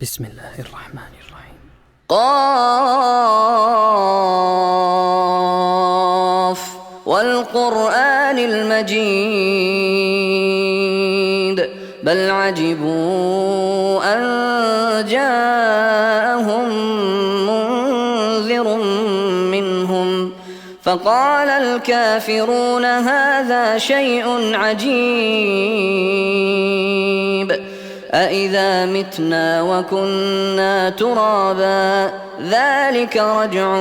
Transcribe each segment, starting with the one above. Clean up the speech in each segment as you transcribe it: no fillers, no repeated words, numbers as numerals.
بسم الله الرحمن الرحيم. قاف والقرآن المجيد بل عجبوا أن جاءهم منذر منهم فقال الكافرون هذا شيء عجيب أإذا متنا وكنا ترابا ذلك رجع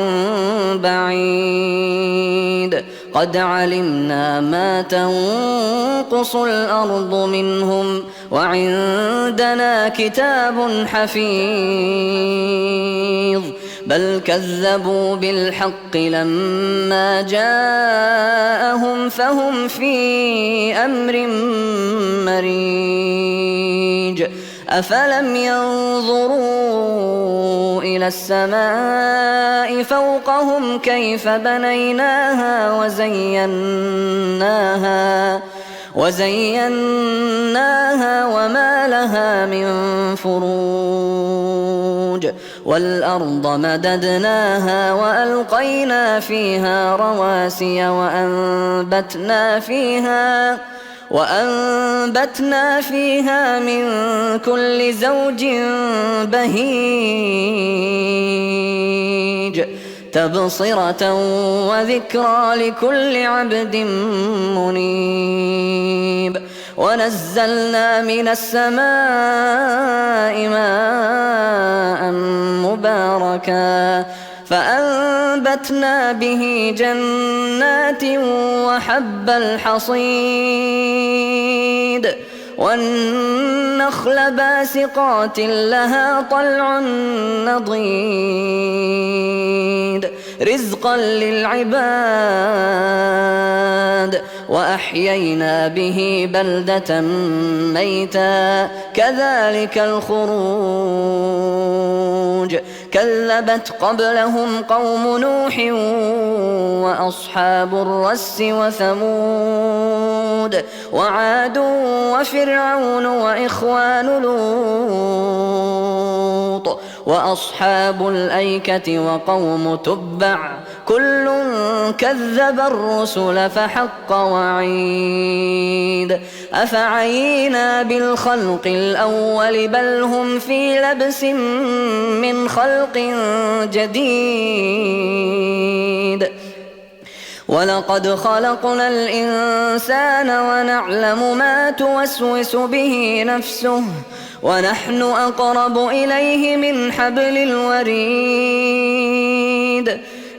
بعيد قد علمنا ما تنقص الأرض منهم وعندنا كتاب حفيظ بل كذبوا بالحق لما جاءهم فهم في أمر مريج أفلم ينظروا إلى السماء فوقهم كيف بنيناها وزيناها وما لها من فروج والأرض مددناها وألقينا فيها رواسي وأنبتنا فيها من كل زوج بهيج تبصرة وذكرى لكل عبد منيب ونزلنا من السماء ماء مباركا فأنبتنا به جنات وحب الحصيد والنخل باسقات لها طلع نضيد رزقا للعباد وأحيينا به بلدة ميتا كذلك الخروج كذبت قبلهم قوم نوح وأصحاب الرس وثمود وعاد وفرعون وإخوان لوط وأصحاب الأيكة وقوم تبع كل كذب الرسل فحق وعيد أفعينا بالخلق الأول بل هم في لبس من خلق جديد ولقد خلقنا الإنسان ونعلم ما توسوس به نفسه ونحن أقرب إليه من حبل الوريد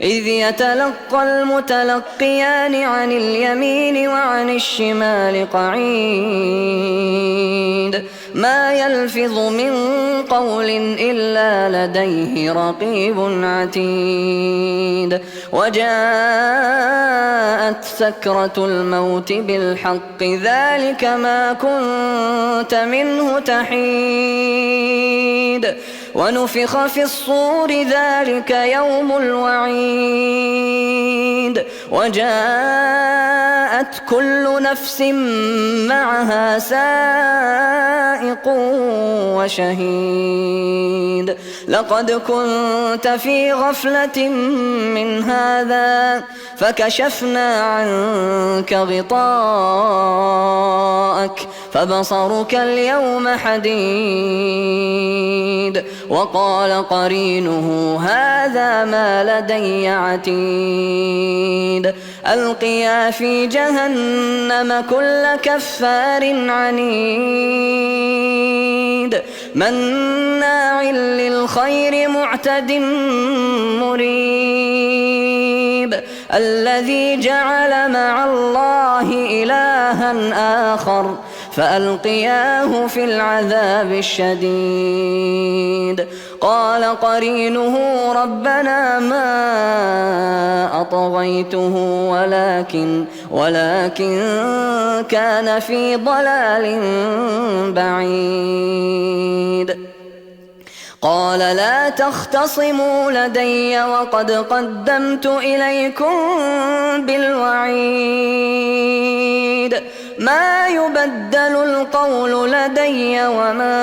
إذ يتلقى المتلقيان عن اليمين وعن الشمال قعيد ما يلفظ من قول إلا لديه رقيب عتيد وجاءت سكرة الموت بالحق ذلك ما كنت منه تحيد ونفخ في الصور ذلك يوم الوعيد وجاءت كل نفس معها سائق وشهيد لقد كنت في غفلة من هذا فكشفنا عنك غطاءك فبصرك اليوم حديد وقال قرينه هذا ما لدي عتيد ألقيا في جهنم كل كفار عنيد مناع للخير معتد مريب الذي جعل مع الله إلها آخر فألقياه في العذاب الشديد قال قرينه ربنا ما أطغيته ولكن كان في ضلال بعيد قال لا تختصموا لدي وقد قدمت إليكم بالوعيد ما يبدل القول لدي وما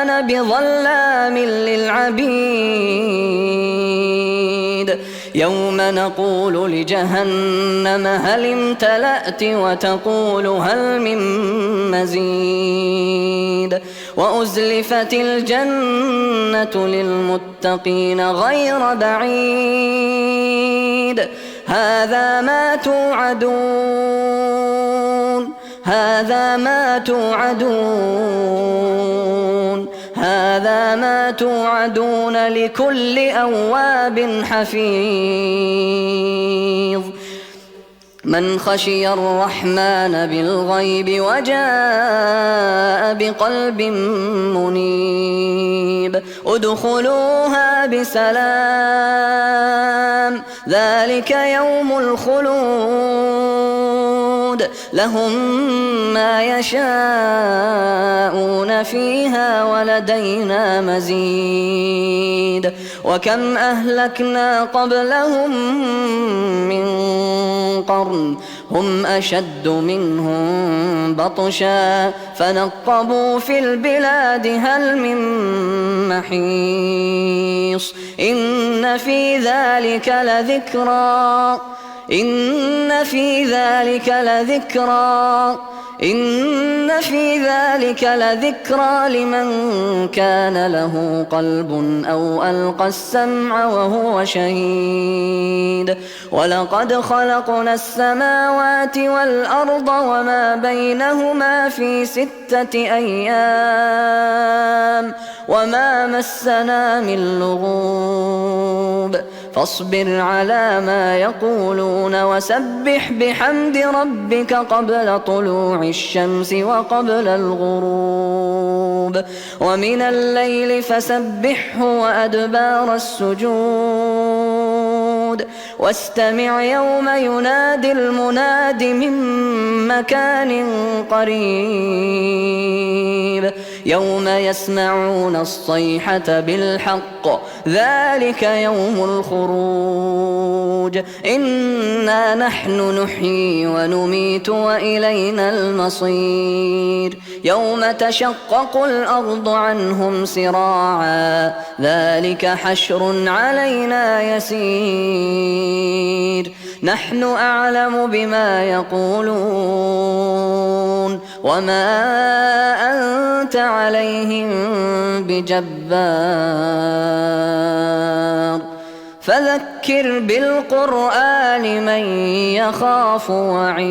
أنا بظلام للعبيد يوم نقول لجهنم هل امتلأت وتقول هل من مزيد وأزلفت الجنة للمتقين غير بعيد هذا ما توعدون هذا ما توعدون لكل أواب حفيظ من خشي الرحمن بالغيب وجاء بقلب منيب ادخلوها بسلام ذلك يوم الخلود لهم ما يشاءون فيها ولدينا مزيد وكم أهلكنا قبلهم من قرن هم أشد منهم بطشا فنقبوا في البلاد هل من محيص إن في ذلك لذكرى لمن كان له قلب أو ألقى السمع وهو شهيد ولقد خلقنا السماوات والأرض وما بينهما في 6 أيام وما مسنا من لغوب فاصبر على ما يقولون وسبح بحمد ربك قبل طلوع الشمس وقبل الغروب ومن الليل فسبحه وأدبار السجود واستمع يوم ينادي المناد من مكان قريب يوم يسمعون الصيحة بالحق ذلك يوم الخروج إنا نحن نحيي ونميت وإلينا المصير يوم تشقق الأرض عنهم سراعا ذلك حشر علينا يسير نحن أعلم بما يقولون وما أنت عليهم بجبار فذكر بالقرآن من يخاف وعيد